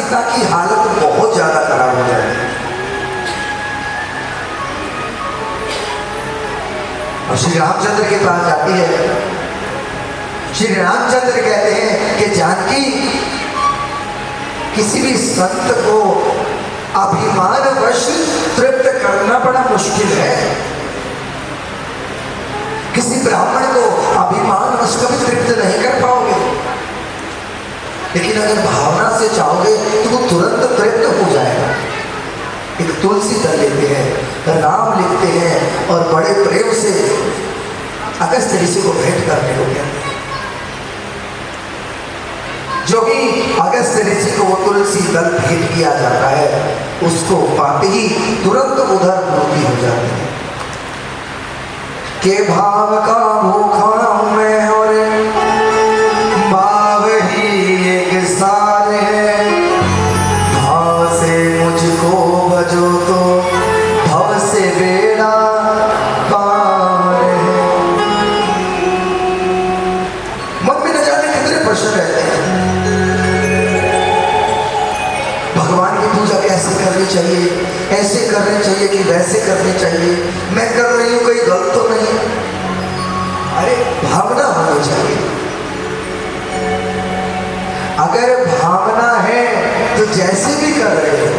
सीता की हालत बहुत ज्यादा खराब हो जाती है। और श्री रामचंद्र के पास जाती है। श्री रामचंद्र कहते हैं कि जानकी, किसी भी संत को अभिमानवश तृप्त करना बड़ा मुश्किल है। किसी ब्राह्मण को अभिमानवश कभी तृप्त नहीं कर पाओगे, लेकिन अगर भावना से चाहोगे तो वो तुरंत तृप्त हो जाएगा। एक तुलसी दल लेते हैं, राम लिखते हैं और बड़े प्रेम से अगस्त ऋषि को भेंट करने को कहते हैं। जो भी अगस्त ऋषि को वो तुलसी दल भेंट किया जाता है, उसको पाते ही तुरंत उधर मूर्ति हो जाती है। के भाव का भूखा हूं मैं और भाव ही एक सार है, भाव से मुझको भजो तो भव से बेड़ा पार है। मन में न जाने कितने प्रश्न रहते हैं। भगवान की पूजा कैसे करनी चाहिए, ऐसे करनी चाहिए कि वैसे करनी चाहिए, मैं कर रही हूं कोई गलत तो नहीं। अरे भावना होनी चाहिए। अगर भावना है तो जैसे भी कर रहे हो,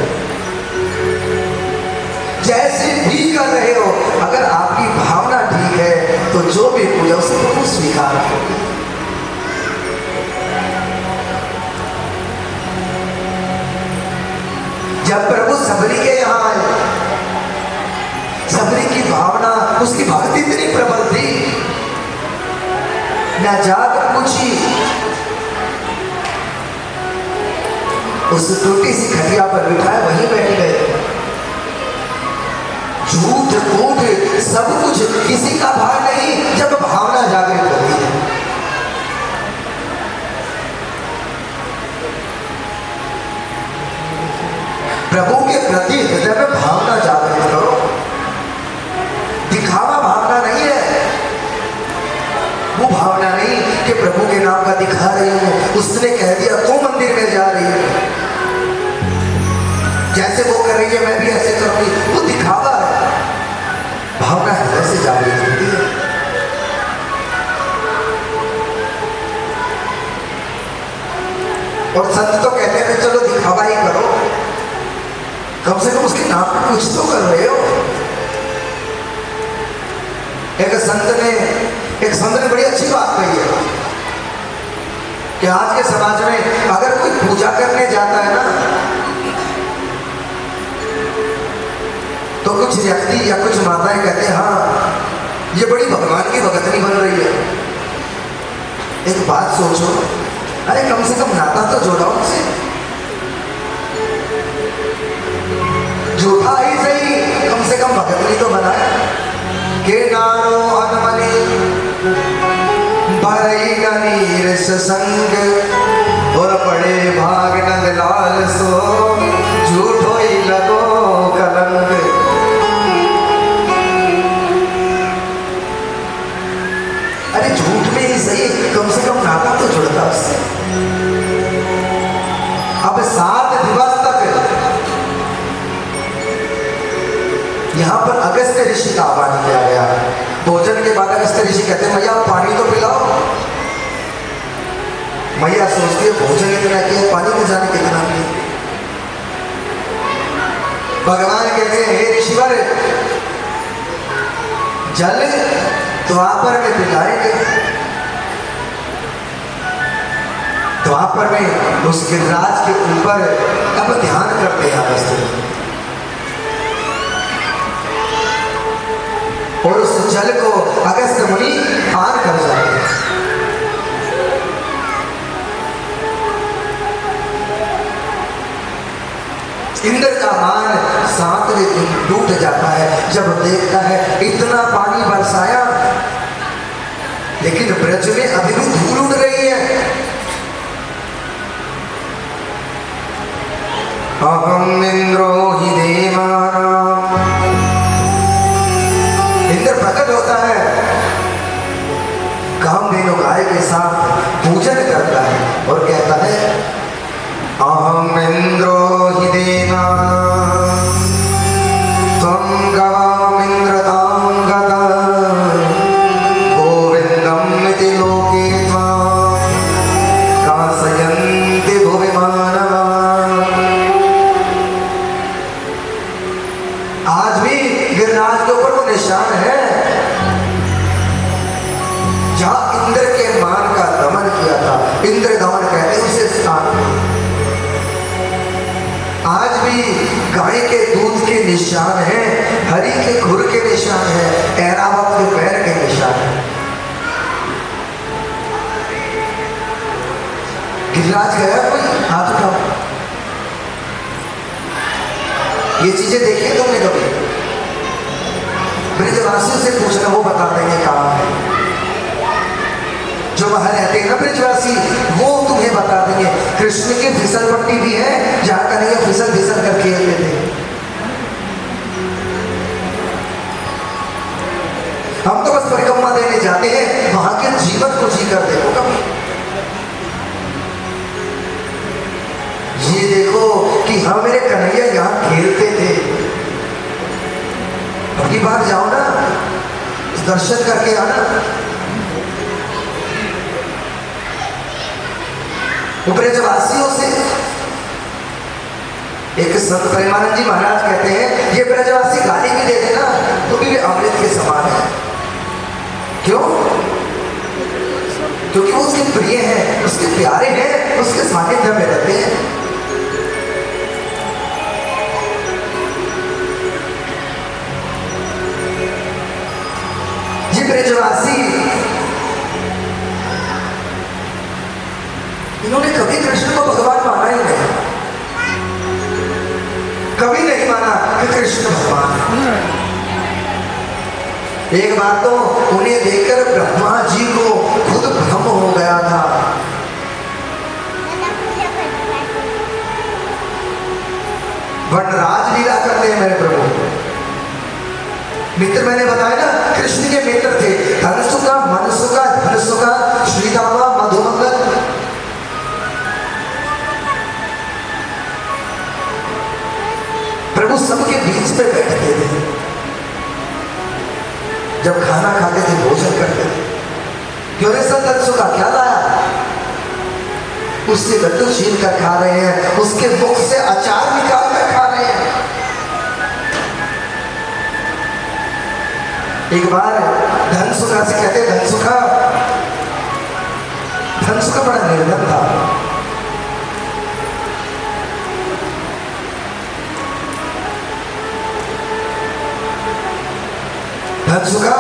जैसे भी कर रहे हो, अगर आपकी भावना ठीक है तो जो भी पूजा उसे प्रभु स्वीकार करेंगे। जब प्रभु सबरी के यहाँ आए, सबरी की भावना, उसकी भक्ति इतनी प्रबल थी, न जाकर पूछी, उस टूटी सी खटिया पर बिठाए वहीं बैठ गए। झूठ कूट सब कुछ, किसी का भार नहीं जब भावना जागृत होती है। प्रभु के प्रति हृदय में भावना जागृत करो। दिखावा भावना नहीं है। वो भावना नहीं कि प्रभु के नाम का दिखा रही हूं, उसने कह दिया तो मंदिर में जा रही है, जैसे वो कर रही है मैं भी ऐसे करूंगी, वो दिखावा है। भावना हृदय से जागृत होती है। और संत तो कहते हैं चलो दिखावा ही करो, कम से कम उसके नाम पे कुछ तो कर रहे हो। एक संत ने बड़ी अच्छी बात कही है कि आज के समाज में अगर कोई पूजा करने जाता है ना, तो कुछ व्यक्ति या कुछ माताएं कहते हैं हाँ ये बड़ी भगवान की भगतनी बन रही है। एक बात सोचो, अरे कम से कम नाता तो जोड़ाओ उनसे। झूठा ही सही, कम से कम भगतनी तो बनाए। के नारो अनमनी भरई नीर संग, और बड़े भाग नंद लाल सो झूठो ही लगो कलंक। अरे झूठ में ही सही, कम से कम नाता तो जुड़ता उससे। अब 7 दिवस तक यहाँ पर अगस्त ऋषि का आह्वान किया गया। भोजन के बाद अगस्त ऋषि कहते हैं मैया पानी तो पिलाओ। मैया सोचती है भोजन इतना किया, पानी में जाने कितना नहीं। भगवान कहते हैं हे ऋषिवर, जल द्वापर में पिलाएंगे। द्वापर में उस गिरिराज के ऊपर अब ध्यान करते हैं अगस्त, और उस जल को अगस्त मुनि पान कर जाते हैं। इंद्र का मान 7वें दिन टूट जाता है जब देखता है इतना पानी बरसाया, लेकिन ब्रज में अभी भी धूल उड़ रही है। अहम इंद्रो ही देवानाम, इंद्र प्रकट होता है, कामधेनु गाय के साथ पूजन करता है और कहता है अहम इंद्रो गिरिराज गया कोई? हाथ उठाओ। ये चीजें देखी तुमने कभी? ब्रजवासियों से पूछना, वो बता देंगे कहाँ है। जो वहां रहते हैं ना ब्रजवासी, वो तुम्हें बता देंगे। कृष्ण की फिसल पट्टी भी है जहां कन्हैया फिसल फिसल कर खेलते थे। हम तो बस परिक्रमा देने जाते हैं, वहां के जीवन को जी कर देखो कभी। ये देखो कि हाँ मेरे कन्हैया यहाँ खेलते थे। अगली बार जाओ ना, दर्शन करके आना। ब्रजवासियों से एक संत प्रेमानंद जी महाराज कहते हैं, ये ब्रजवासी गाली भी दे देना तो भी वे अमृत के समान है। क्यों? क्योंकि वो उसके प्रिय हैं, उसके प्यारे हैं, उसके सानिध्य में रहते हैं। ये ब्रजवासी, इन्होंने कभी कृष्ण को भगवान माना ही नहीं, कभी नहीं माना कि कृष्ण भगवान है। एक बार तो उन्हें देखकर ब्रह्मा जी को खुद भ्रम हो गया था। वनराज लीला करते हैं मेरे प्रभु। मित्र मैंने बताया ना, कृष्ण के मित्र थे, धनसुका, मनसुका, धनसुका, श्रीदामा, मधुमंगल। प्रभु सबके बीच में बैठते थे, जब खाना खाते थे, भोजन करते थे। क्यों रे सर धनसुका, क्या लाया? उससे लड्डू छीन कर खा रहे हैं, उसके मुख से अचार निकाल कर खा रहे हैं। एक बार धनसुका से कहते, धनसुका, धनसुका बड़ा निर्धन था। धनसुका,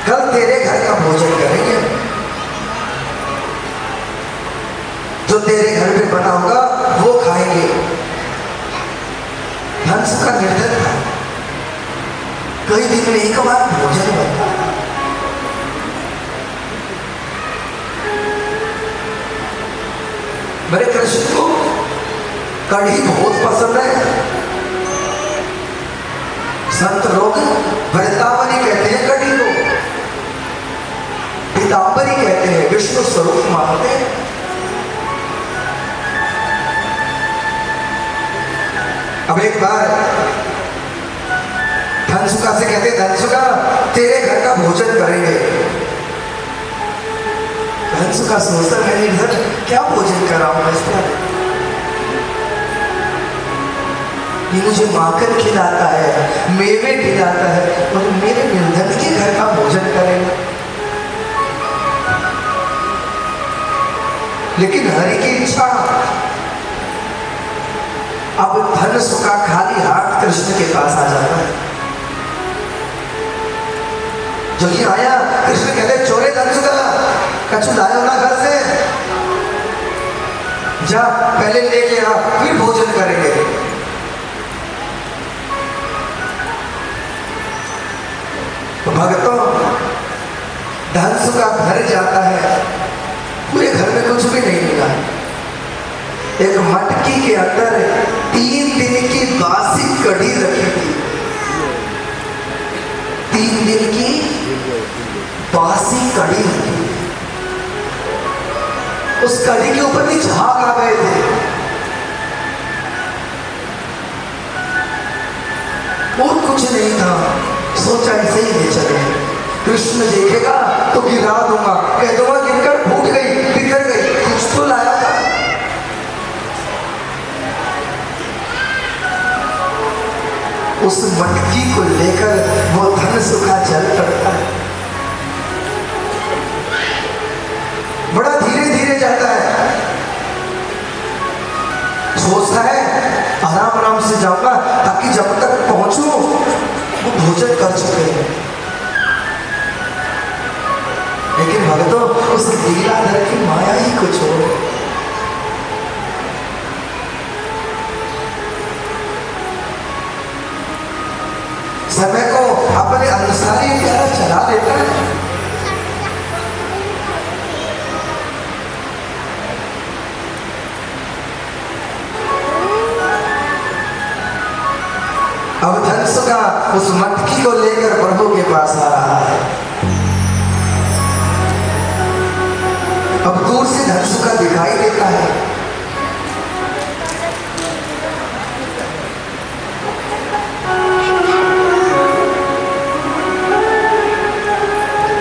कल तेरे घर का भोजन करेंगे, जो तेरे घर पे बना होगा वो खाएंगे। धनसुका निर्धन था, कई दिन में एक बार भोजन बनता। मेरे कृष्ण को कढ़ी बहुत पसंद है। संत लोग वृंदावनी कहते हैं कढ़ी को, पीतांबरी कहते हैं, विष्णु स्वरूप मानते हैं। अब एक बार धनसुका से कहते, धनसुका तेरे घर का भोजन करेंगे। धनसुका सोचता, मैं इधर क्या भोजन कर रहा हूं इस पर, ये मुझे माखन खिलाता है, मेवे खिलाता है, और मेरे निर्धन के घर का भोजन करेगा। लेकिन हरि की इच्छा, अब धनसुका खाली हाथ कृष्ण के पास आ जाता है। जो ही आया, कृष्ण कहते, चोरे धनसुका, कछु लाया ना घर से, जा पहले लेके आ, फिर भोजन करेंगे। तो भक्तों, धनसुका घर जाता है, पूरे घर में कुछ भी नहीं मिला। एक मटकी के अंदर 3 दिन की बासी कढ़ी रखी थी। 3 दिन की बासी कढ़ी रखी थी। उस कढ़ी के ऊपर भी झाग आ गए थे। और कुछ नहीं था, सोचा ऐसे ही ले चले, कृष्ण देखेगा तो गिरा दूंगा, कह दूंगा गिरकर फूट गई, बिखर गई, कुछ तो लाया था। उस मटकी को लेकर वो धनसुका चल पड़ता है। बड़ा धीरे धीरे जाता है, सोचता है आराम आराम से जाऊंगा ताकि जब तक पहुंचूं वो भोजन कर चुके हैं। भक्तों, उस लीलाधर की माया ही कुछ हो। समय को अपने अनुसार ही प्यारा चला देता है। अब धनसुखा उस मटकी को लेकर प्रभु के पास आ रहा है। अब दूर से धनसुखा दिखाई देता है।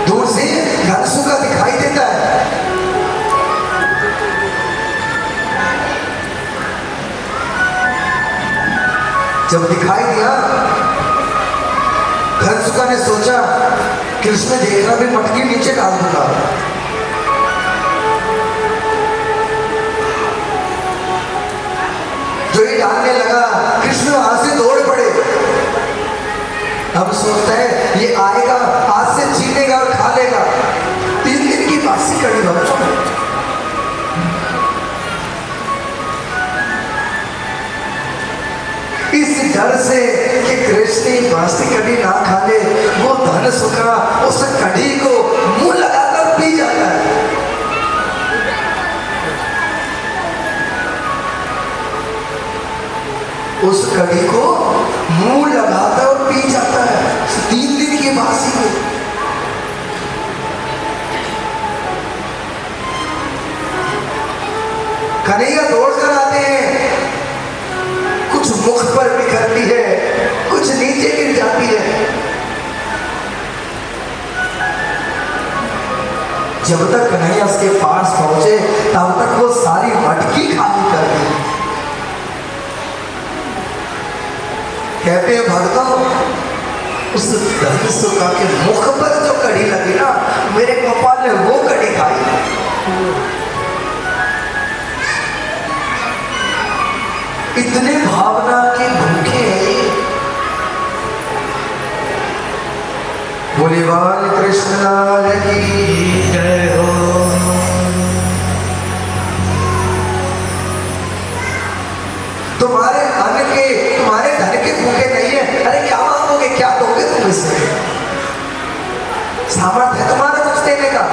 दूर से धनसुखा दिखाई देता है। जब दिखाई दिया, धनसुखा ने सोचा कि उसमें देखना भी मटकी नीचे डाल दूंगा। जो ये डालने लगा, कृष्ण वहां से दौड़ पड़े। अब सोचता है ये आएगा, आज से छीनेगा और खा लेगा। 3 दिन की बासी कड़ी भक्तों। इस डर से कि कृष्ण बासी कड़ी ना खा ले, वो धनसुखा उस कड़ी को मुंह लगाकर पी जाता है। उस कड़ी को मुंह लगाता और पी जाता है 3 दिन की बासी में। कन्हैया दौड़ कर आते हैं। कुछ मुख पर बिखरती है, कुछ नीचे गिर जाती है। जब तक कन्हैया उसके पास पहुंचे, तब तक वो सारी मटकी खाली कर दी। कहते हैं भक्तों, उस धनसुखा के मुख पर जो कड़ी लगी ना, मेरे कपाल ने वो कड़ी खाई। इतने भावना के भूखे हैं। बोले बाल कृष्ण लाल की जय हो। तुम्हारे अन्न के, तुम्हारे धन के भूखे नहीं है। अरे क्या मांगोगे, क्या दोगे तुम इससे? सामर्थ्य है तुम्हारा कुछ देने का?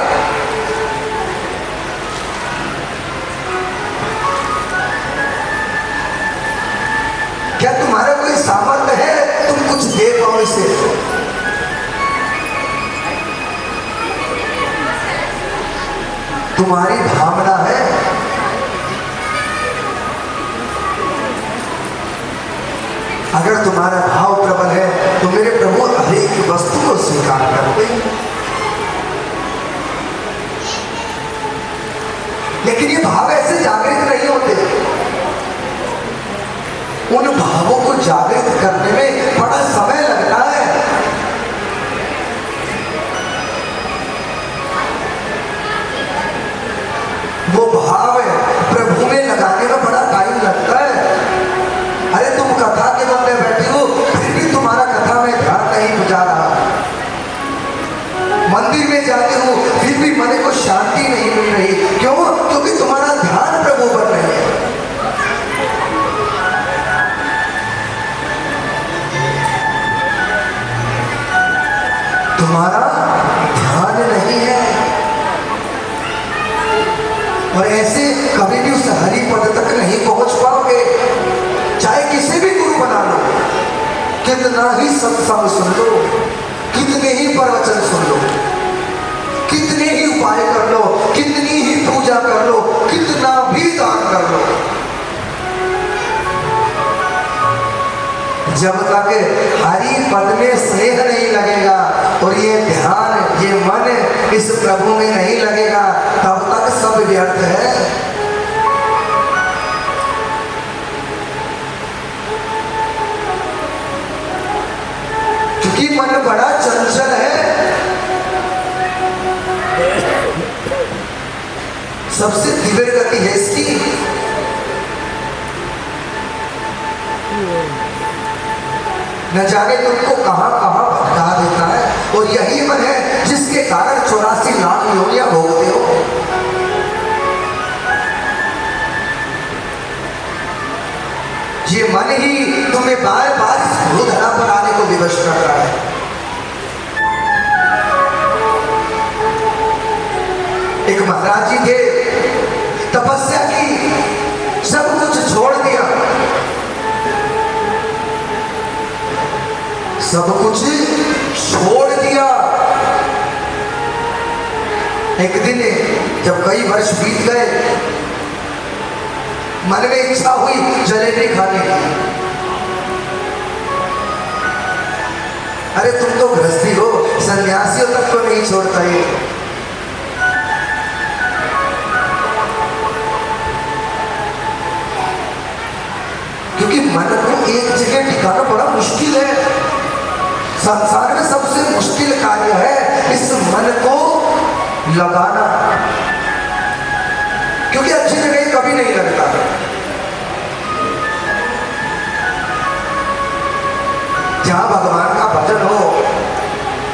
क्या तुम्हारा कोई सामर्थ्य है तुम कुछ दे पाओ इसे? तुम्हारी भावना है। अगर तुम्हारा भाव प्रबल है तो मेरे प्रभु हर एक वस्तु को स्वीकार करते हैं। लेकिन ये भाव ऐसे जागृत नहीं होते। उन भावों को जागृत करने में बड़ा समय लगता है। वो भाव प्रभु में लगाने में बड़ा टाइम लगता है। अरे तुम कथा के बंदे बैठे हो, फिर भी तुम्हारा कथा में ध्यान नहीं जा रहा। मंदिर में जाते हो, फिर भी मन को शांति नहीं मिल रही। क्यों? क्योंकि तुम्हारा ध्यान प्रभु पर नहीं है। तुम्हारा ध्यान नहीं है। और ऐसे कभी भी उस हरि पद तक नहीं पहुंच पाओगे। चाहे किसी भी गुरु बना लो, कितना ही सत्संग सुन लो, कितने ही प्रवचन सुन लो, कितने ही उपाय कर लो, कितनी ही पूजा कर लो, कितना भी दान कर लो, जब तक हरि पद में स्नेह नहीं लगेगा और ये ध्यान, ये मन इस प्रभु में नहीं लगेगा, तब तक सब व्यर्थ है। क्योंकि मन बड़ा चंचल है। सबसे तीव्र गति है इसकी। न जाने तुमको कहां कहां भटका देता है। और यही मन है जिसके कारण 84 लाख योनियां भोगते हो। ये मन ही तुम्हें बार बार इस भूधरा पर आने को विवश कर रहा है। एक महाराज जी थे, तपस्या की, सब कुछ छोड़ दिया, सब कुछ छोड़ दिया। एक दिन जब कई वर्ष बीत गए, मन में इच्छा हुई जलेबी खाने की। अरे तुम तो गृहस्थी हो, सन्यासियों तक को नहीं छोड़ता ये। क्योंकि मन को एक जगह टिकाना बड़ा मुश्किल है। संसार में सबसे मुश्किल कार्य है इस मन को लगाना, क्योंकि अच्छी जगह कभी नहीं लगता। जहां भगवान का भजन हो,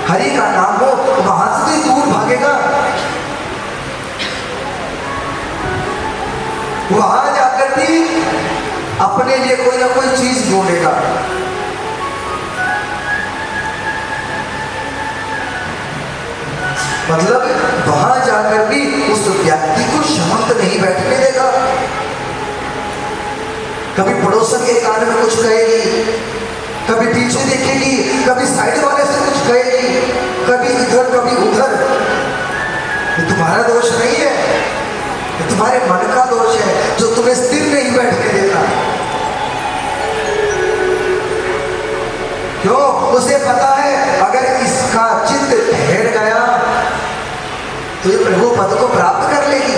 हरि का नाम हो, वहां से तो दूर भागेगा। वहां जाकर भी अपने लिए कोई ना कोई चीज ढूंढेगा। मतलब वहां जाकर भी उस व्यक्ति को शांत नहीं बैठने देगा। कभी पड़ोसन के कान में कुछ कहेगी, कभी पीछे देखेगी, कभी साइड वाले से कुछ कहेगी, कभी इधर कभी उधर। ये तुम्हारा दोष नहीं है, ये तुम्हारे मन का दोष है जो तुम्हें स्थिर नहीं बैठने देता। क्यों? उसे पता है अगर इसका चित्त ठहर गया तो ये प्रभु पद को प्राप्त कर लेगी।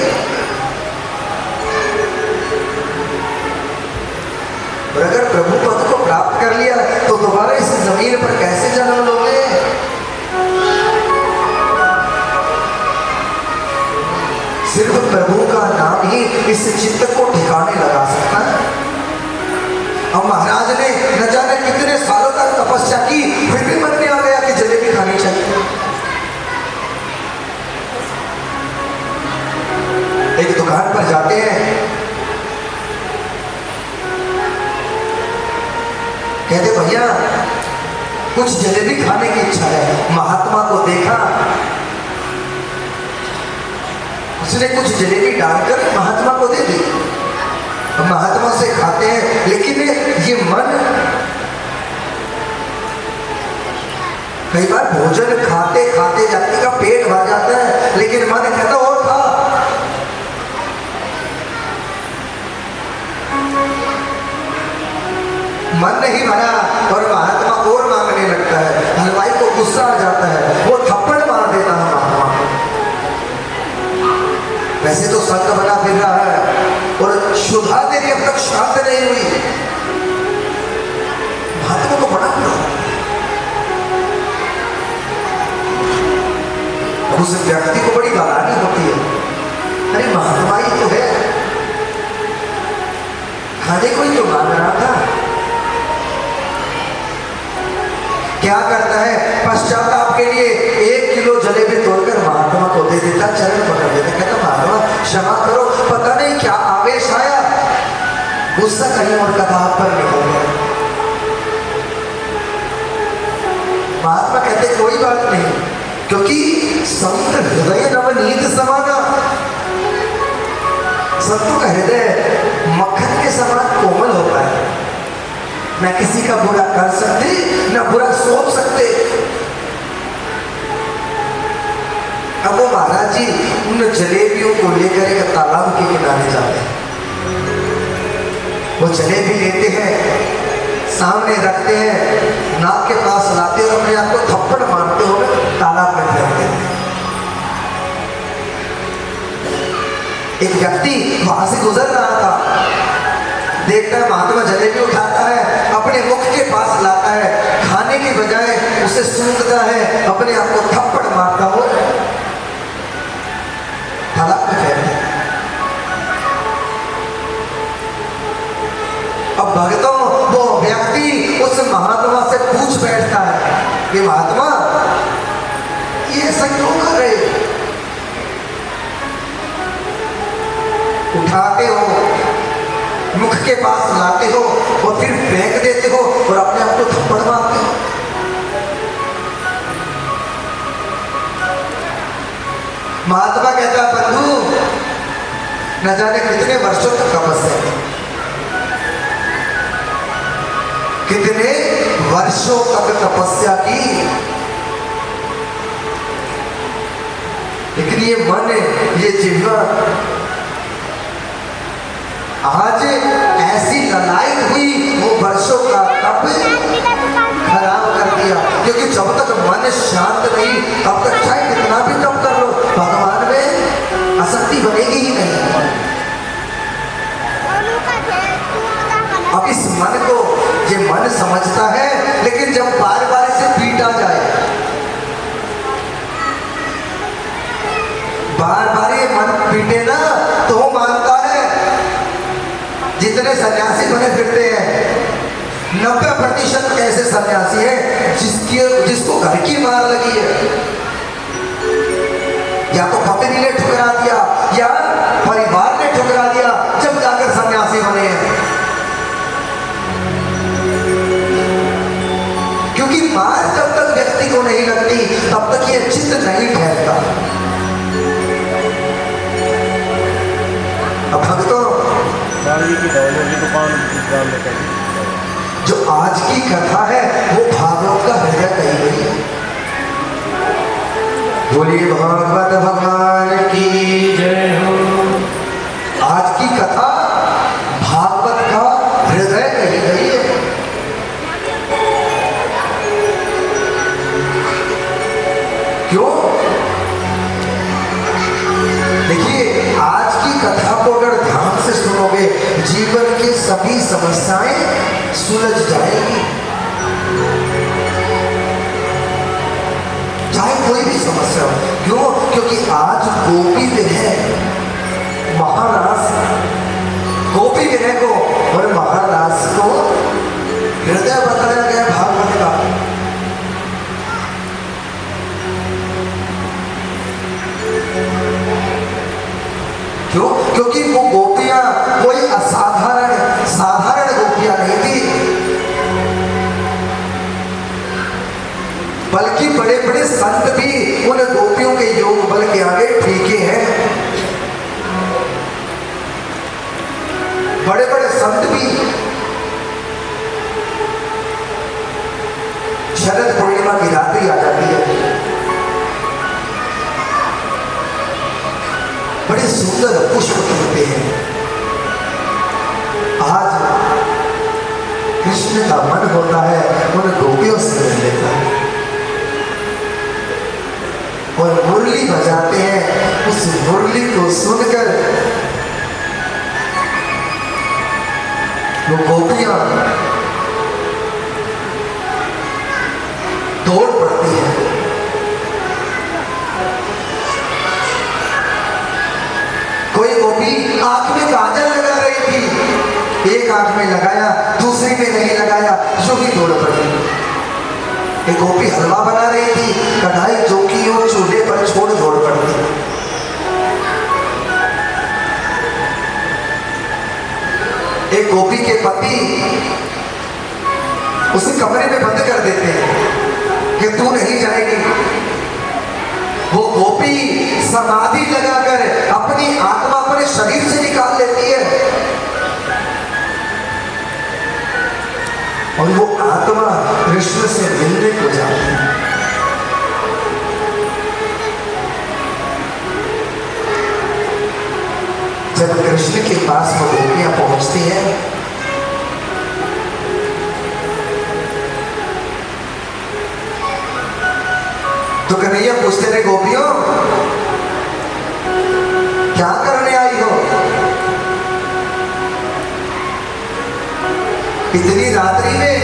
और अगर प्रभु पद को प्राप्त कर लिया तो दोबारा इस जमीन पर कैसे जन्म लोगे? सिर्फ प्रभु का नाम ही इस चित्त को ठिकाने लगा सकता है। अब महाराज ने न जाने कितने सालों तक तपस्या की, फिर भी मन में आ गया कि जलेबी खानी चाहिए। एक दुकान पर जाते हैं, कहते भैया कुछ जलेबी खाने की इच्छा है। महात्मा को देखा, उसने कुछ जलेबी डालकर महात्मा को दे दी। महात्मा से खाते हैं, लेकिन ये मन कई बार भोजन खाते खाते व्यक्ति का पेट भर जाता है, लेकिन मन कहता और खा। मन नहीं भरा और महात्मा और मांगने लगता है। हलवाई को गुस्सा आ जाता है, वो थप्पड़ मार देता है महात्मा को। वैसे तो संत बना फिर रहा है और शुद्धा देवी अब तक शांत नहीं हुई। महात्मा को बड़ा उस व्यक्ति को बड़ी गालानी होती है। अरे महात्मा ही तो है, खाने को ही तो मांग रहा था। क्या करता है? पश्चाताप के लिए 1 किलो जलेबी तोड़कर महात्मा को दे देता, चरण पकड़ देता, कहता महात्मा क्षमा करो, पता नहीं क्या आवेश आया, गुस्सा कहीं और कबाब पर निकल गया। महात्मा कहते कोई बात नहीं, क्योंकि संत हृदय नवनीत समाना। संतों का हृदय मक्खन के समान कोमल होता है, न किसी का बुरा कर सकते न बुरा सोच सकते। अब वो महाराज जी उन जलेबियों को लेकर एक तालाब के किनारे जाते हैं। वो जलेबी लेते हैं, सामने रखते हैं, नाक के पास लाते और अपने आप को थप्पड़ मारते हुए तालाब में फेंक देते हैं। एक व्यक्ति वहां से गुजर रहा था, देखता है महात्मा जलेबी उठाता है, अपने मुख के पास लाता है, खाने के बजाय उसे सूंघता है, अपने आप को थप्पड़ मारता हो तालाब में फेंक देता है। अब भक्तों वो व्यक्ति उस महात्मा से पूछ बैठता है कि महात्मा ये ऐसा के पास लाते हो और फिर फेंक देते हो और अपने आप को थप्पड़ मारते हो। महात्मा कहता है बंधु, न जाने कितने वर्षों तक तपस्या की, कितने वर्षों तक तपस्या की, लेकिन ये मन, ये जिह्वा आज ऐसी ललायत हुई, वो वर्षों का तप खराब कर दिया। क्योंकि जब तक मन शांत नहीं, तब तक चाहे कितना भी तप कर लो, भगवान में आसक्ति बनेगी ही नहीं। अब इस मन को, ये मन समझता है, लेकिन जब बार बार इसे पीटा जाए, बार बार ये मन पीटे ना, तो वो मानता है। जितने सन्यासी बने फिरते हैं, 90% ऐसे सन्यासी हैं जिसको घर की मार लगी है, या तो पत्नी ने ठुकरा दिया या परिवार ने ठुकरा दिया, जब जाकर सन्यासी बने हैं। क्योंकि मार जब तक व्यक्ति को नहीं लगती, तब तक ये चित्त नहीं ठहरता। अब भक्तों, जो आज की कथा है वो भागवत का हृदय कही गई है। बोलिए भागवत भगवान की जय हो। आज की कथा भागवत का हृदय कही गई है। क्यों? देखिए, आज की कथा को अगर ध्यान से सुनोगे, जीवन की सभी समस्याएं सुलझ जाएगी। चाहे कोई भी समस्या हो। क्यों? क्योंकि आज गोपी विनय, महाराज गोपी विनय को और महाराज को हृदय बताया गया भागवत का। क्यों? क्योंकि वो गोपियां कोई साधारण गोपियां नहीं थी, बल्कि बड़े बड़े संत भी उन गोपियों के योग बल के आगे फीके हैं। बड़े बड़े संत भी शरद पूर्णिमा की रात्रि आ जाती है, बड़े सुंदर पुष्प खिलते हैं। आज कृष्ण का मन होता है उन गोपियों से मिल लेता है और मुरली बजाते हैं। उस मुरली को सुनकर वो गोपियां दौड़ पड़ती हैं। कोई गोपी आंख में काजल लगा रही थी, एक आंख में लगाया, दूसरी में नहीं लगाया, जो ही दौड़ पड़ी। एक गोपी हलवा बना रही थी, कढ़ाई जो की हो चूल्हे पर छोड़ दौड़ पड़ती। एक गोपी के पति उसे कमरे में बंद कर देते हैं कि तू नहीं जाएगी। वो गोपी समाधि लगाकर अपनी आत्मा अपने शरीर से निकाल लेती है और वो आत्मा कृष्ण से मिलने को जाती है। जब कृष्ण के पास वो गोपियां पहुंचती हैं, तो कन्हैया पूछते रहे, गोपियों क्या करने आई हो? इतनी रात्रि में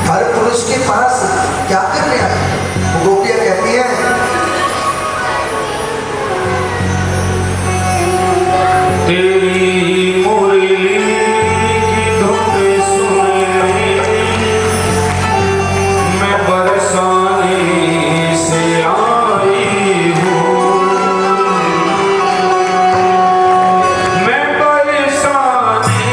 हर पुरुष के पास क्या करने आई? गोपियां कहती हैं, तेरी मुरली की धुन सुनने मैं बरसाने से आई हूँ, मैं बरसाने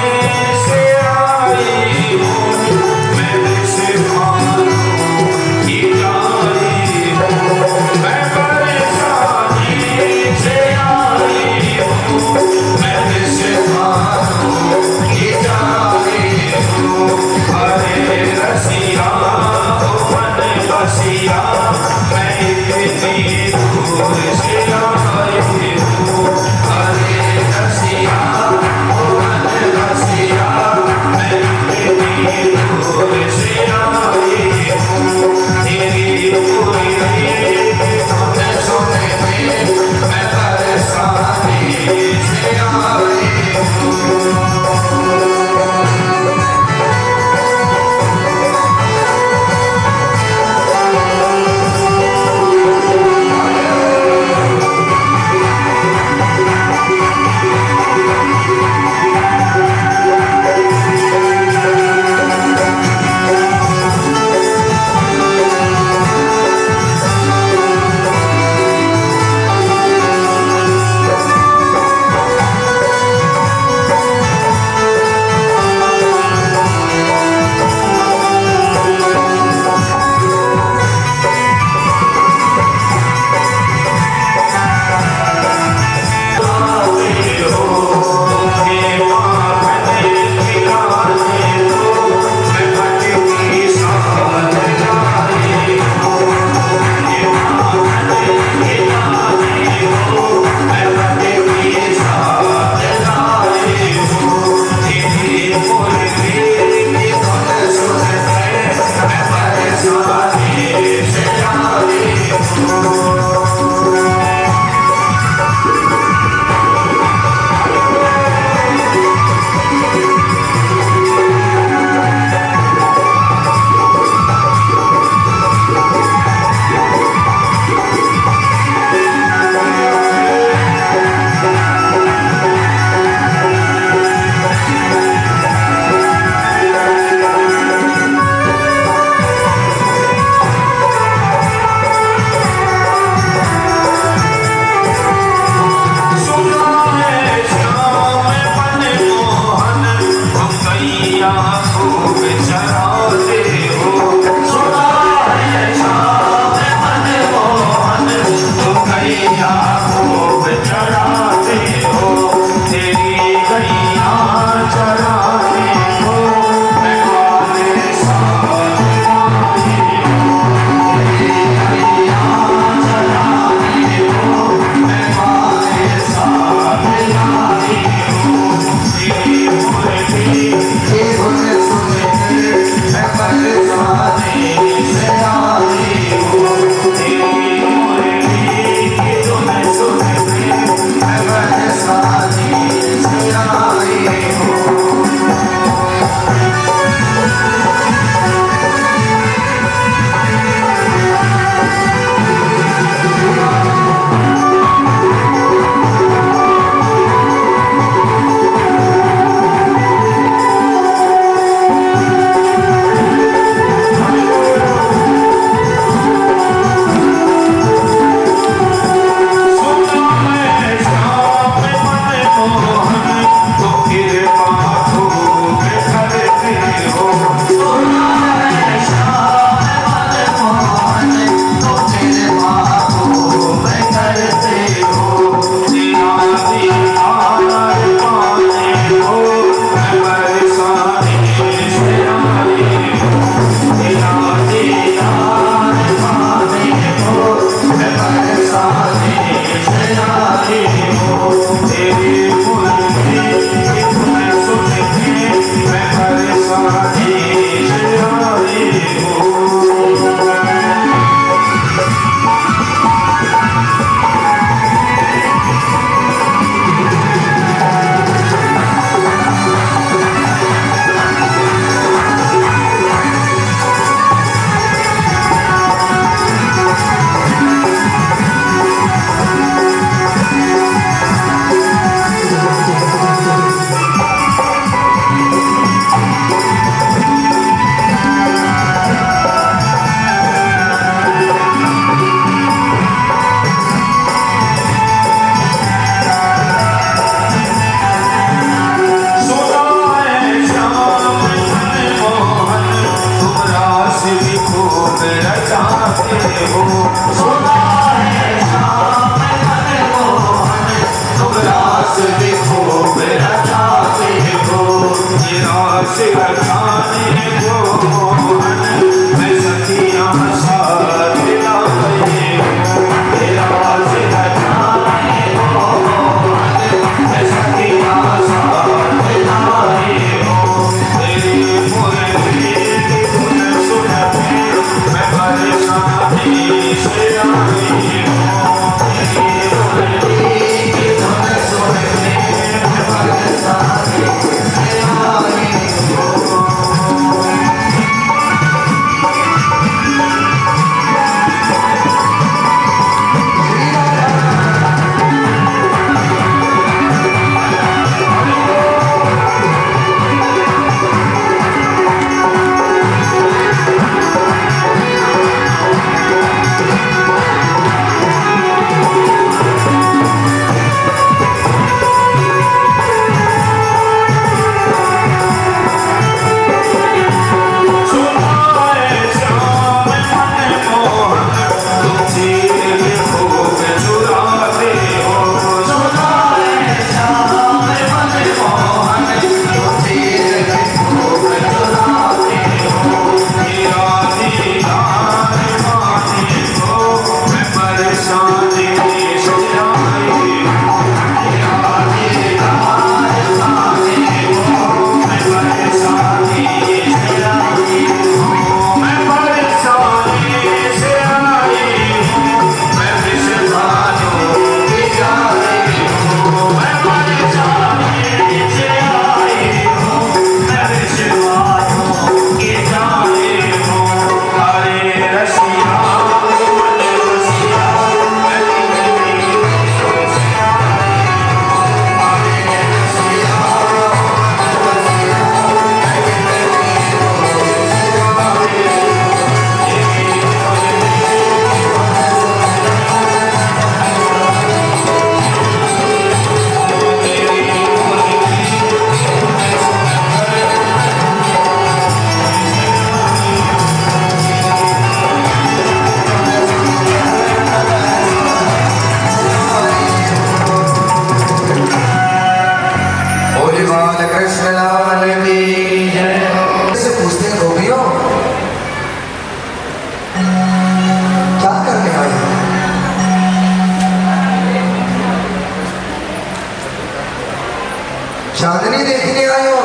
चांदनी देखने आए हो?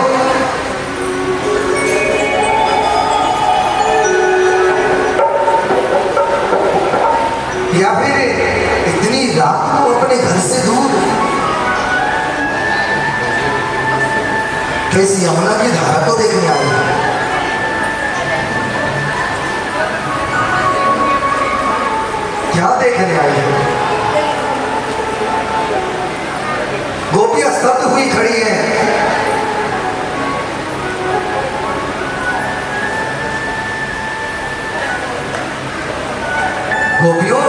या फिर इतनी रात को अपने घर से दूर कैसी यमुना की धारा को देखने आए हो? क्या देखने आई हो? गोपियां स्तब्ध हुई खड़ी हैं। गोपियों,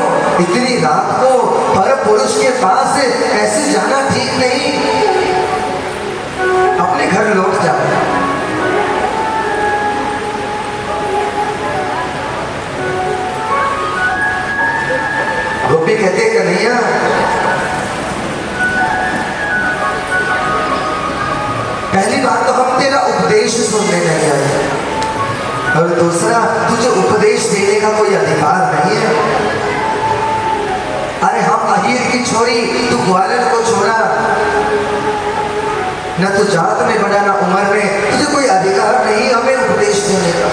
इतनी रात को पर पुरुष के पास ऐसे जाना ठीक नहीं, अपने घर लौट जाओ। गोपी कहते कन्हैया, पहली बात तो हम तेरा उपदेश सुनने नहीं आए, और दूसरा तुझे उपदेश देने का कोई अधिकार नहीं है। अरे हम अहीर की छोरी, तू ग्वालियर को छोड़ा, न तू जात में बड़ा न उम्र में, तुझे कोई अधिकार नहीं हमें उपदेश देने का।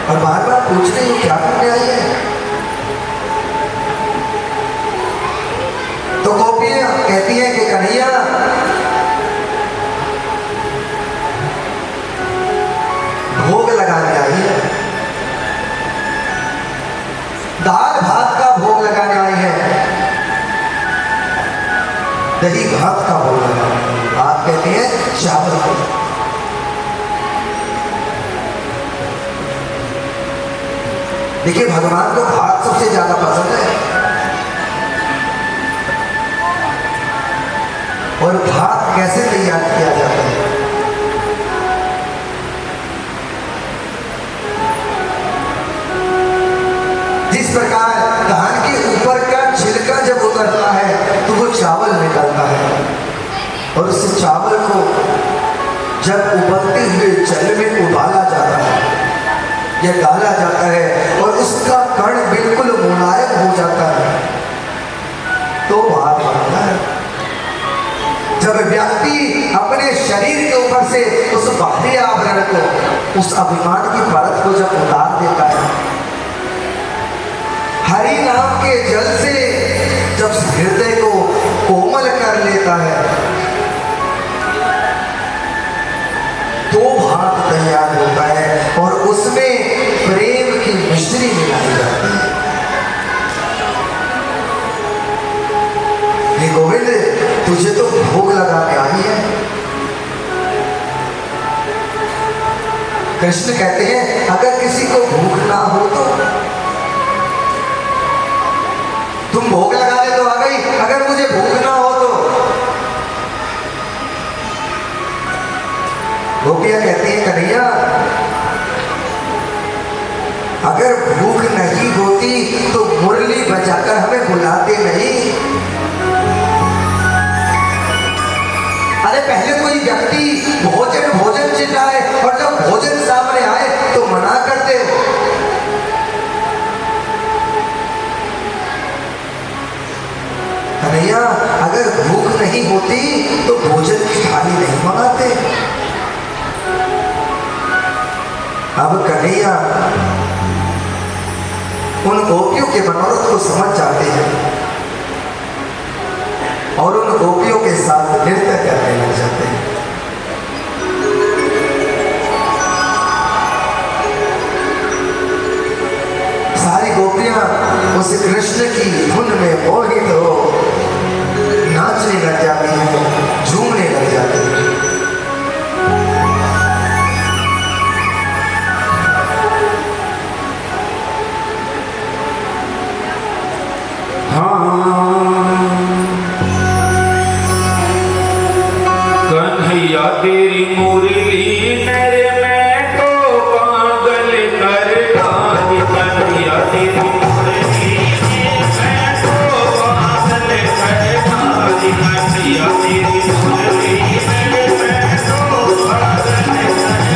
और बार बार पूछ रही हो क्या करने आई है? तो गोपियां कहती है कि कन्हैया, भोग लगाने आई है, दाल भात का भोग लगाने आई है, दही भात का भोग लगाने आई है। आप कहते हैं चावल को। देखिए, भगवान को भात सबसे ज्यादा पसंद है, और भात कैसे तैयार किया जाता है? प्रकार धान के ऊपर का छिलका जब उतरता है तो वो चावल निकलता है, और उस चावल को जब उबलते हुए जल में उबाला जाता है या गाला जाता है और उसका कण बिल्कुल मुलायम हो जाता है तो भात बनता है। जब व्यक्ति अपने शरीर के ऊपर से उस बाहरी आवरण को, उस अभिमान की परत को जब उतार देता है, हरि नाम के जल से जब हृदय को कोमल कर लेता है तो भात तैयार होता है और उसमें प्रेम की मिश्री मिलाई जाती है। ये गोविंद तुझे तो भोग लगाने आई है। कृष्ण कहते हैं अगर किसी को भूख ना हो तो तुम भोग लगाने तो आ गई, अगर मुझे भूख ना हो तो। गोपियां कहती हैं कन्हैया अगर भूख नहीं होती तो मुरली बजाकर हमें बुलाते नहीं। अरे पहले कोई व्यक्ति भोजन भोजन चिल्लाए और जब भोजन सामने आए तो मना करते। कन्हैया अगर भूख नहीं होती तो भोजन की थाली नहीं मंगाते। अब कन्हैया उन गोपियों के मनोरथ को समझ जाते हैं और उन गोपियों के साथ नृत्य करने लग जाते हैं। सारी गोपियां उस कृष्ण की धुन में मोहित हो नाचने लग जाती हैं, झूमने लग जाती हैं। कन्हैया तेरी मुरली मेरे में तो पागल कर डाली। कन्हैया तेरी मुरली मैं तो पागल कर डाली। कन्हैया तेरी मुरली मेरे में तो पागल कर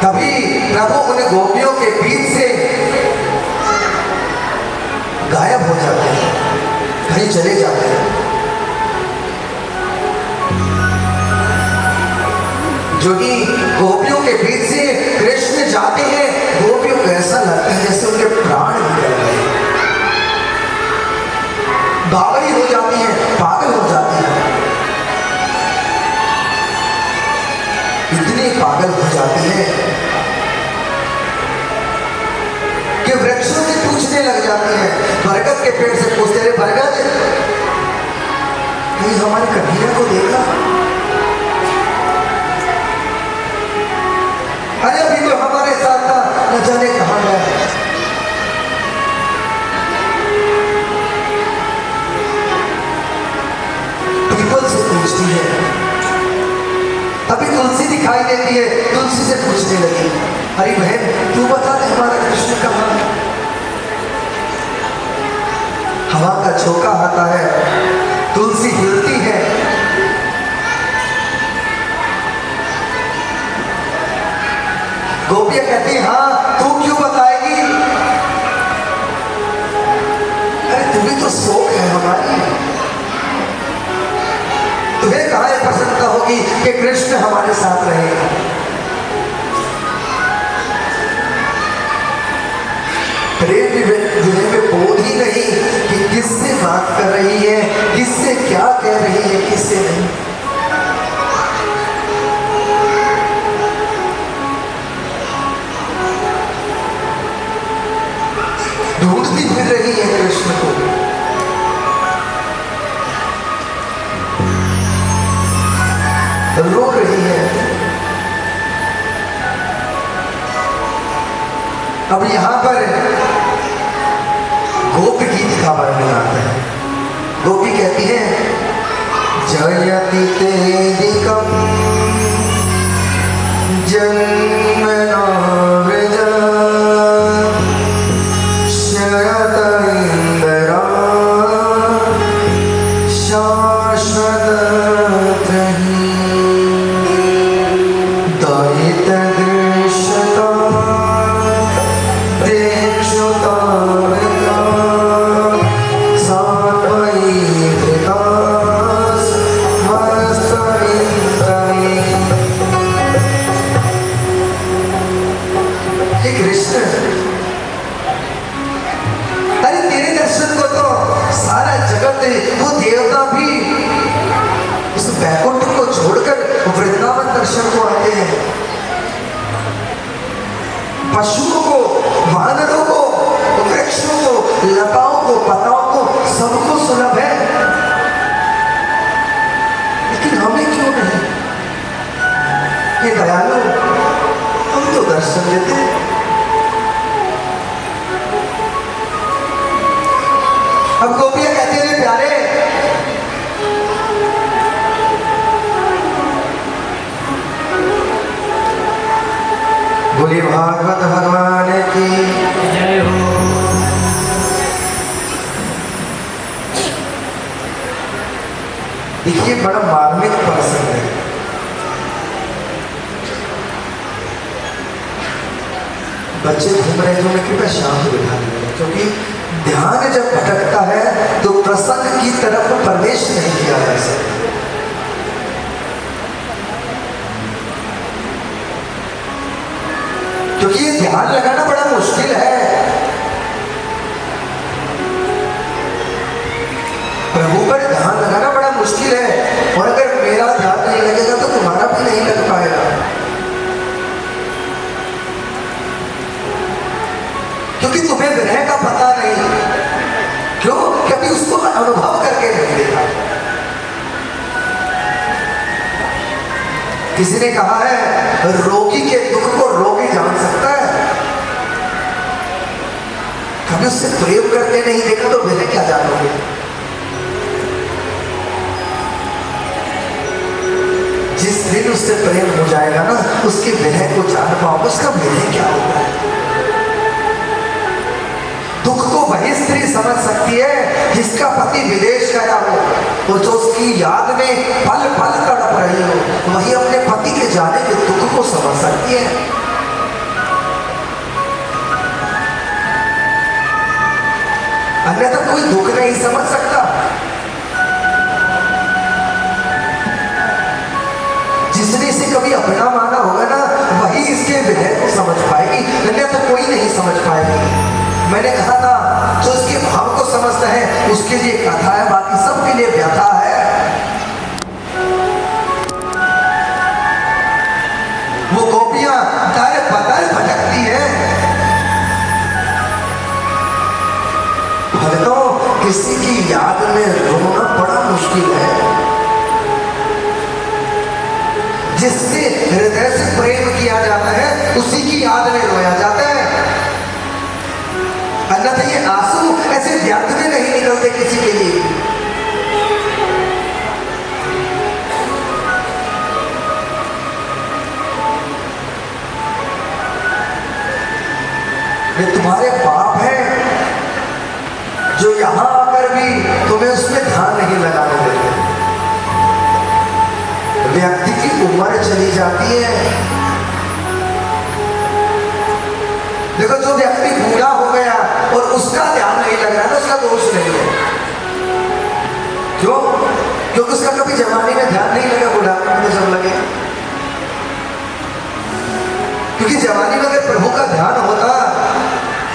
तभी प्रभु उन गोपियों के बीच से गायब हो जाते हैं, कहीं चले जाते हैं। जो ही गोपियों के बीच से कृष्ण जाते हैं, गोपियों को ऐसा लगता है जैसे उनके प्राण निकल गए, बावली हो जाती है, पागल हो जाती है, इतनी पागल हो जाती है कि वृक्षों से पूछने लग जाती है। बरगद के पेड़ से पूछते रहे, बरगद कहीं हमारे कन्हैया को देखा? अरे अभी तो हमारे साथ था, न जाने कहां गया। पीपल से पूछती है, अभी तुलसी दिखाई देती है, तुलसी से पूछने लगी, अरे बहन तू बता दे हमारा कृष्ण कहां है? हवा का झोंका आता है, तुलसी हिलती है, गोपियां कहती हाँ तू क्यों बताएगी? अरे तुम्हें तो शौक है हमारी, तुम्हें कहाँ ये प्रसन्नता होगी कि कृष्ण हमारे साथ रहेगा? प्रेम विनय में बोध ही नहीं कि किससे बात कर रही है, किससे क्या कह रही है, किससे नहीं। ढूंढती फिर रही है कृष्ण को, रो रही है। अब यहां पर गोप गीत का वर्णन आता है। गोपी कहती है, जयति तेदिकम जन्मना व्रजा शरत इंद्रा शाश्वत त्रही दयित दृश्यता देक्षुता वो देवता भी उस बैकुंठ को छोड़कर वृंदावन दर्शन को आते हैं। पशुओं को, वानरों को, वृक्षों को, लताओं को, पताओं को, सबको सुलभ है, लेकिन हमें क्यों नहीं? ये दयालु, हम तो दर्शन देते हैं। अब गोपियां कहते हैं, प्यारे बोले भागवत भगवान की जय हो। देखिए बड़ा मार्मिक प्रसंग है। बच्चे घूम रहे थे, उन्हें कृपया शांत बिठा दिया, क्योंकि ध्यान जब भटकता है तो प्रसंग की तरफ प्रवेश नहीं किया जा सकता। क्योंकि ये ध्यान लगाना बड़ा मुश्किल है। प्रभु पर ध्यान लगाना बड़ा मुश्किल है, और अगर मेरा ध्यान नहीं लगेगा तो तुम्हारा भी नहीं लग पाएगा। क्योंकि तुम्हें विनय का पता नहीं, क्यों? कभी उसको अनुभव करके नहीं देखा। किसी ने कहा है, रोगी के दुख को रोगी जान सकता है। कभी उससे प्रेम करके नहीं देखा तो विनय क्या जानोगे? जिस दिन उससे प्रेम हो जाएगा ना, उसके विनय को जान पाओगे, उसका विनय क्या होता है। दुख को वही स्त्री समझ सकती है जिसका पति विदेश गया हो, और जो उसकी याद में पल पल तड़प रही हो, वही अपने पति के जाने के दुख को समझ सकती है। अन्यथा कोई दुख नहीं समझ सकता। जिसने इसे कभी अपना माना होगा ना, वही इसके विधेय को समझ पाएगी, अन्यथा कोई नहीं समझ पाएगी। मैंने कहा था जो इसके भाव को समझता है उसके लिए कथा है, बाकी सबके लिए व्यथा है। वो गोपियां दर बदर भटकती हैं। भक्तों, किसी की याद में रोना बड़ा मुश्किल है। जिससे हृदय से प्रेम किया जाता है उसी की याद में रोया जाता है, अन्यथा ये आंसू ऐसे व्यर्थ में नहीं निकलते किसी के लिए। ये तुम्हारे पाप हैं जो यहां आकर भी तुम्हें उसमें ध्यान नहीं लगाने देते। व्यक्ति की उम्र चली जाती है। देखो, जो व्यक्ति बूढ़ा हो गया और उसका ध्यान नहीं लग रहा है, उसका दोष नहीं है। क्यों? क्योंकि उसका कभी जवानी में ध्यान नहीं लगा, बुढ़ापे में जब लगे। क्योंकि जवानी में अगर प्रभु का ध्यान होता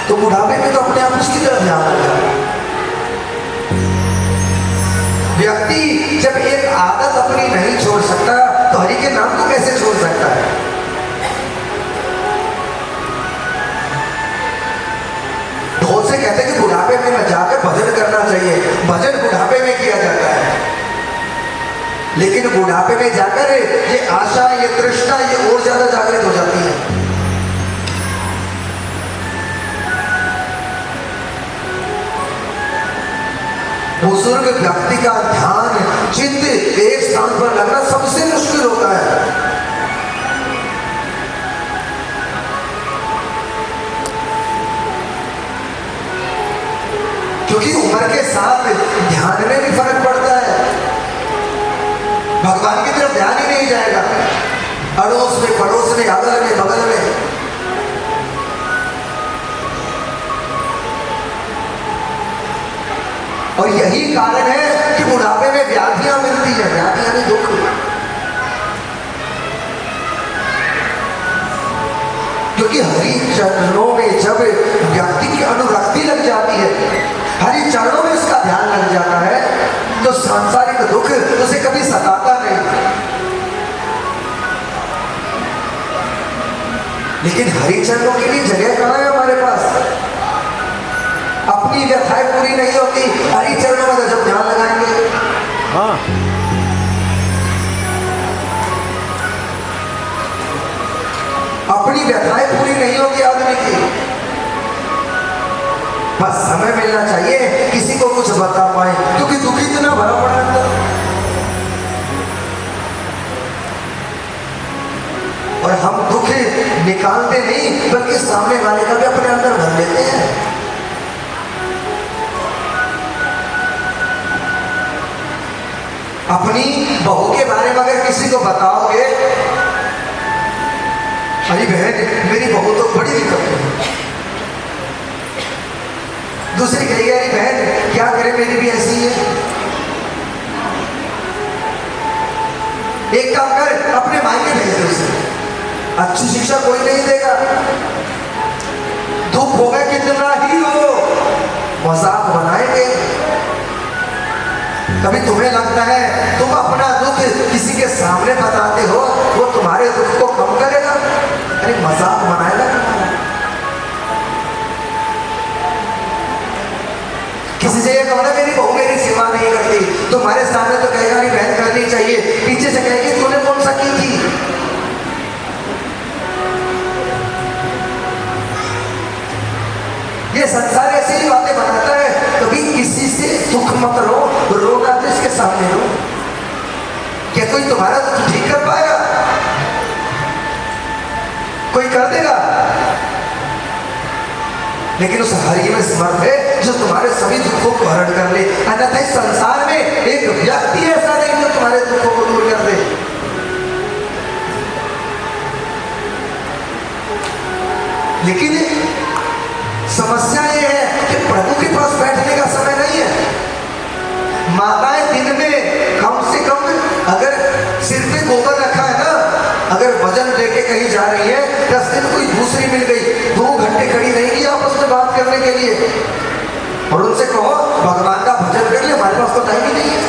तो बुढ़ापे में तो अपने आप उसकी तरफ ध्यान लगा। व्यक्ति जब एक आदत अपनी नहीं छोड़ सकता तो हरि के नाम को कैसे छोड़ सकता है? बहुत से कहते हैं कि बुढ़ापे में न जाकर भजन करना चाहिए। भजन बुढ़ापे में किया जाता है, लेकिन बुढ़ापे में जाकर ये आशा, ये तृष्णा, ये और ज्यादा जागृत हो जाती है। बुजुर्ग व्यक्ति का ध्यान, चित्त एक स्थान पर लगना सबसे मुश्किल होता है। क्योंकि उम्र के साथ ध्यान में भी फर्क पड़ता है। भगवान की तरफ ध्यान ही नहीं जाएगा, अड़ोस में, पड़ोस में, अगल में, बगल में। और यही कारण है कि बुढ़ापे में व्याधियां मिलती है। व्याधियां नहीं, दुख। क्योंकि हरि चरणों में जब व्यक्ति की अनुरक्ति लग जाती है, हरि चरणों में उसका ध्यान लग जाता है, तो सांसारिक दुख उसे कभी सताता नहीं। लेकिन हरि चरणों के लिए जगह कहां है हमारे पास? अपनी व्यथाएं पूरी नहीं होती, हरि चरणों में जब ध्यान लगाएंगे। हाँ, अपनी व्यथाएं पूरी नहीं होती आदमी की। बस समय मिलना चाहिए किसी को कुछ बता पाए, क्योंकि दुख इतना भरा पड़ा है। और हम दुख निकालते नहीं, बल्कि सामने वाले का भी अपने अंदर भर लेते हैं। अपनी बहू के बारे में अगर किसी को बताओगे, अरे बहन मेरी बहू तो बड़ी दिक्कत है, दूसरी कहेगी अरे बहन क्या करे मेरी भी ऐसी है। एक काम कर, अपने मायके भेज दे उसे, अच्छी शिक्षा कोई नहीं देगा। दुख होगा कितना ही हो, मजाक बनाएंगे। कभी तुम्हें लगता है तुम अपना दुख किसी के सामने बताते हो, वो तुम्हारे दुख को कम करेगा? अरे मजाक बनाएगा तुम्हारा। किसी से ये कहो ना मेरी बहू मेरी सेवा नहीं करती, तुम्हारे सामने तो कहेगा नहीं बहन करनी चाहिए, पीछे से कहेगी तूने कौन सा की थी। ये संसार ऐसी ही बातें बनाता है। कभी किसी से दुख मत रो, रोना तो इसके सामने रो। क्या कोई तुम्हारा दुख ठीक कर पाएगा? कोई कर देगा? लेकिन उस हरि में समर्थ है जो तुम्हारे सभी दुखों को हरण कर ले। अन्यथा इस संसार में एक व्यक्ति ऐसा नहीं जो तुम्हारे दुखों को दूर कर दे। लेकिन समस्या ये है कि प्रभु के पास बैठने का समय माताएं दिन में कम से कम अगर सिर पे गोबर रखा है ना, अगर वजन लेके कहीं जा रही है, 10 दिन कोई दूसरी मिल गई, 2 घंटे खड़ी रहेगी आपस में बात करने के लिए, और उनसे कहो भगवान का भजन कर ले, हमारे पास तो टाइम ही नहीं है।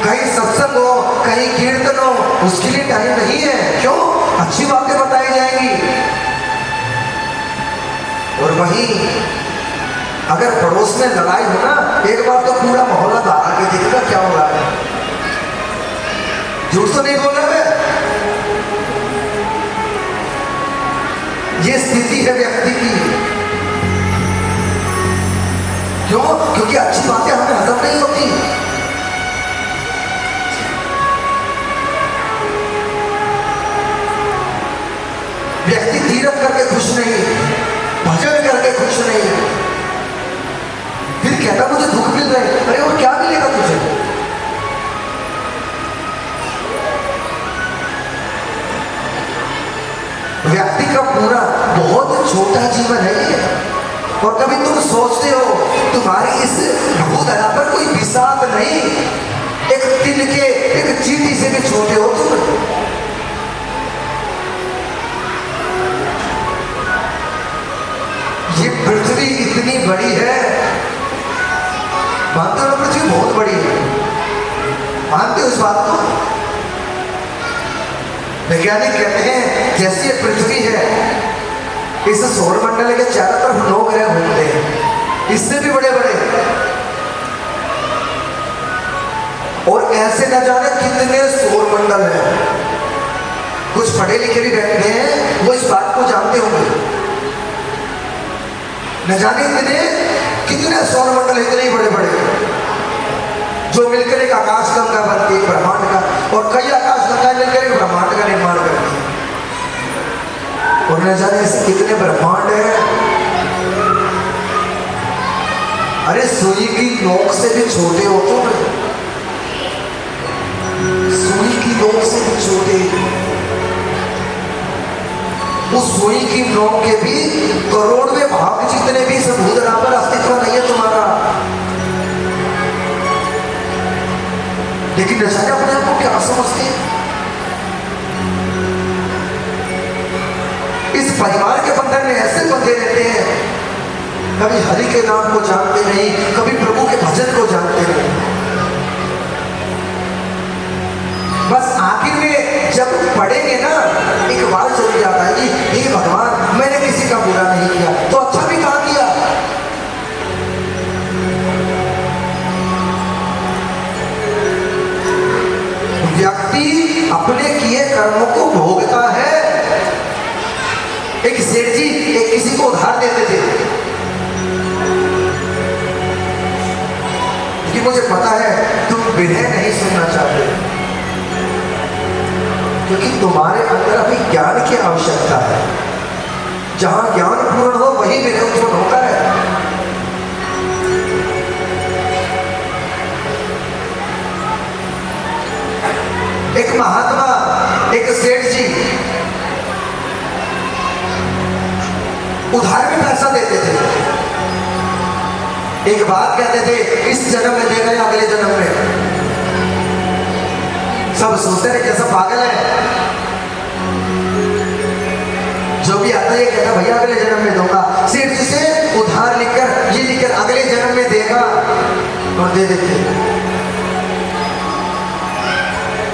कहीं सत्संग हो, कहीं कीर्तन हो, उसके लिए टाइम नहीं है। क्यों? अच्छी बातें बताई जाएंगी। और वहीं अगर पड़ोस में लड़ाई हो ना, एक बार तो पूरा मोहल्ला दारा के देखेगा क्या हो रहा है। झूठ तो नहीं बोल रहा मैं। ये स्थिति है व्यक्ति की। क्यों? क्योंकि अच्छी बातें हमें हजम नहीं होती। व्यक्ति तीरथ करके खुश नहीं, भजन करके खुश नहीं, फिर कहता मुझे दुख मिल रहा है। अरे और क्या मिलेगा तुझे? व्यक्ति का पूरा बहुत छोटा जीवन है ये। और कभी तुम सोचते हो तुम्हारी इस भूधरा पर कोई विषाद नहीं, एक तिल के एक चींटी से भी छोटे हो तुम। ये पृथ्वी इतनी बड़ी है, मानते हो ना? पृथ्वी बहुत बड़ी है, मानते हो इस बात को? वैज्ञानिक कहते हैं जैसी ये पृथ्वी है, इस सौर मंडल के चारों तरफ 9 ग्रह घूमते हैं, इससे भी बड़े बड़े, और ऐसे न जाने कितने सौर मंडल हैं। कुछ पढ़े लिखे भी बैठे हैं, वो इस बात को जानते होंगे। न जाने कितने सौर मंडल, इतने बड़े बड़े, जो मिलकर एक आकाश गंगा बनती है ब्रह्मांड का, और कई आकाश गंगा मिलकर एक ब्रह्मांड का निर्माण करती है। और न जाने ऐसे कितने ब्रह्मांड है। अरे सुई की नोक से भी छोटे हो तुम, सुई की नोक से भी छोटे। उस सुई की नोक के भी करोड़वें भाग जितने भी इस भूधरा पर अस्तित्व नहीं है तुम्हारा। लेकिन न जाने अपने आप को क्या समझते हैं। इस परिवार के बंधन में ऐसे बंधे रहते हैं, कभी हरि के नाम को जानते नहीं, कभी प्रभु के भजन को जानते नहीं। बस आखिर में जब पढ़ेंगे ना, एक बार चली जाता है कि हे भगवान मैंने किसी का बुरा नहीं किया, तो अच्छा भी कहा किया। व्यक्ति अपने किए कर्मों को भोगता है। एक सेठ जी एक किसी को उधार देते थे कि मुझे पता है तुम विनय नहीं सुनना चाहते, क्योंकि तुम्हारे अंदर अभी ज्ञान की आवश्यकता है। जहां ज्ञान पूर्ण हो वही विनय उत्पन्न होता है। एक महात्मा एक सेठ जी उधार में पैसा देते थे। एक बात कहते थे, इस जन्म में देगा या अगले जन्म में। सब सोचते रहे कैसा पागल है, जो भी आता है कहता भैया अगले जन्म में दूंगा। सेठ जी से उधार लिखकर ये लिखकर अगले जन्म में देगा और दे देते।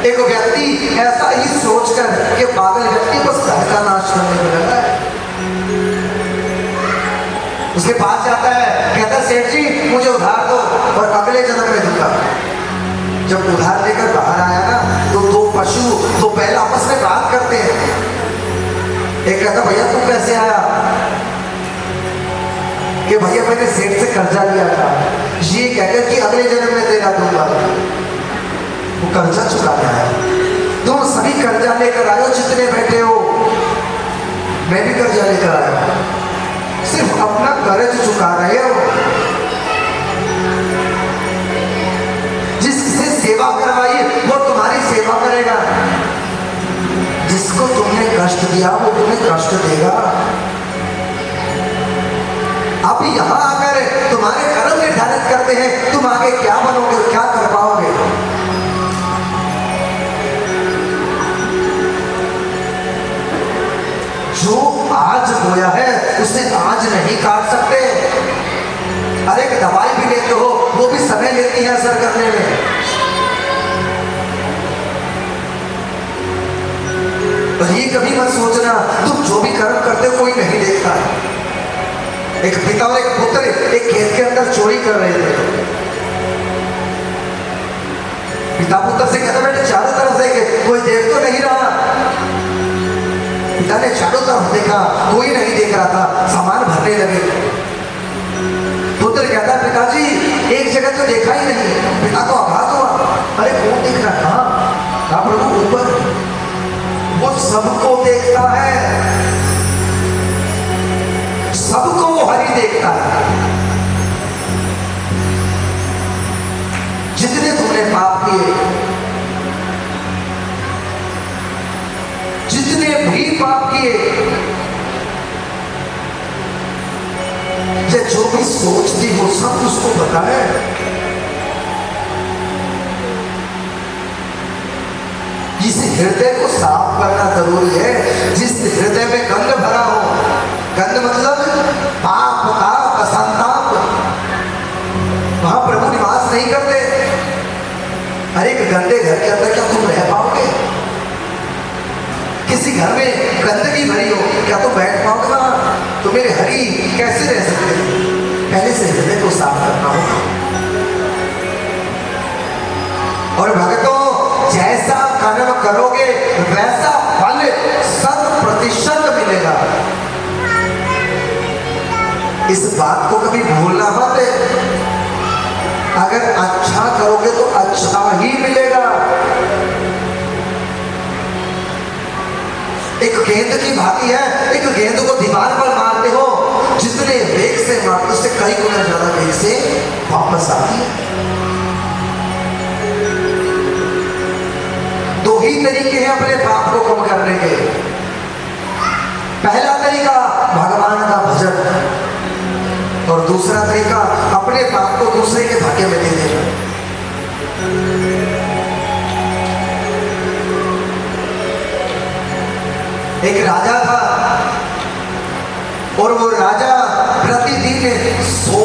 एक व्यक्ति ऐसा ही सोचकर कि पागल व्यक्ति बस घर का नाश करने में लगा है, उसके पास जाता है, कहता सेठ जी मुझे उधार दो और अगले जन्म में दूंगा। जब उधार लेकर बाहर आया ना, तो 2 पशु तो पहले आपस में बात करते हैं। एक कहता भैया तू कैसे आया? कि भैया मैंने सेठ से कर्जा लिया था, ये कहकर कि अगले जन्म में देना दूंगा। वो कर्जा चुकाने आया। तुम सभी कर्जा लेकर आए हो, जितने बैठे हो, मैं भी कर्जा लेकर आया, सिर्फ अपना कर्ज चुका रहे हो। जिससे सेवा करवाई वो तुम्हारी सेवा करेगा, जिसको तुमने कष्ट दिया वो तुम्हें कष्ट देगा। जानते हैं तुम आगे क्या बनोगे और क्या कर पाओगे। जो आज बोया है उसे आज नहीं काट सकते। अरे एक दवाई भी लेते हो वो भी समय लेती है असर करने में। और ये कभी मत सोचना तुम जो भी कर्म करते हो कोई नहीं देखता। एक पिता और एक पुत्र एक खेत के अंदर चोरी कर रहे थे। पिता पुत्र से कहते बेटे चारों तरफ देखे कोई देख तो नहीं रहा। पिता ने चारों तरफ देखा कोई नहीं देख रहा था, सामान भरने लगे। पुत्र कहता पिताजी एक जगह तो देखा ही नहीं। पिता को आघात हुआ, अरे कौन देख रहा था? कहा प्रभु ऊपर, वो सबको देखता है, सबको वो हरि देखता है। जितने तुमने पाप किए, जितने भी पाप किए, या जो भी सोचती हो सब उसको पता है। इस हृदय को साफ करना जरूरी है। जिस हृदय में गंध भरा हो, गंध मतलब पाप ताप असंताप, वहां प्रभु निवास नहीं करते। अरे एक गंदे घर के अंदर क्या तुम रह पाओगे? किसी घर में गंदगी भरी हो क्या तुम बैठ पाओगे वहां? तो मेरे हरि कैसे रह सकते? पहले से हृदय को साफ करना होगा। और भक्तों जैसा कर्म करोगे वैसा फल 100% मिलेगा। इस बात को कभी भूलना मत। अगर अच्छा करोगे तो अच्छा ही मिलेगा। एक गेंद की भांति है, एक गेंद को दीवार पर मारते हो, जितने वेग से मारते उससे कई गुना ज्यादा वेग से वापस आती है। दो ही तरीके हैं अपने पाप को कम करने के। पहला तरीका भगवान का भजन, और दूसरा तरीका अपने पाप को दूसरे के भाग्य में दे देना। एक राजा था और वो राजा प्रतिदिन 100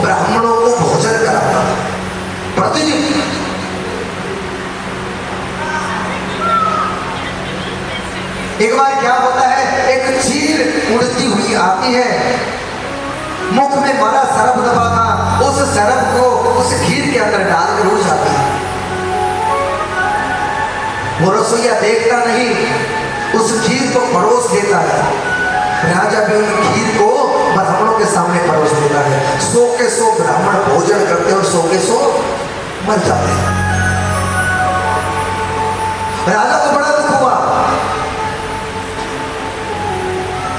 ब्राह्मणों को भोजन कराता था, प्रतिदिन। एक बार क्या होता है, एक चील उड़ती हुई आती है, मुख में मारा सरब दबा था, उस सरब को उस खीर के अंदर डालकर उड़ जाती है। वो रसोईया देखता नहीं, उस खीर को परोस देता है। राजा भी उन खीर को ब्राह्मणों के सामने परोस देता है। 100 के 100 ब्राह्मण भोजन करते और 100 के 100 मर जाते हैं। राजा को बड़ा दुख हुआ।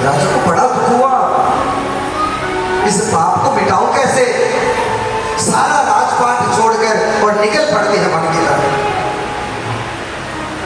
राजा को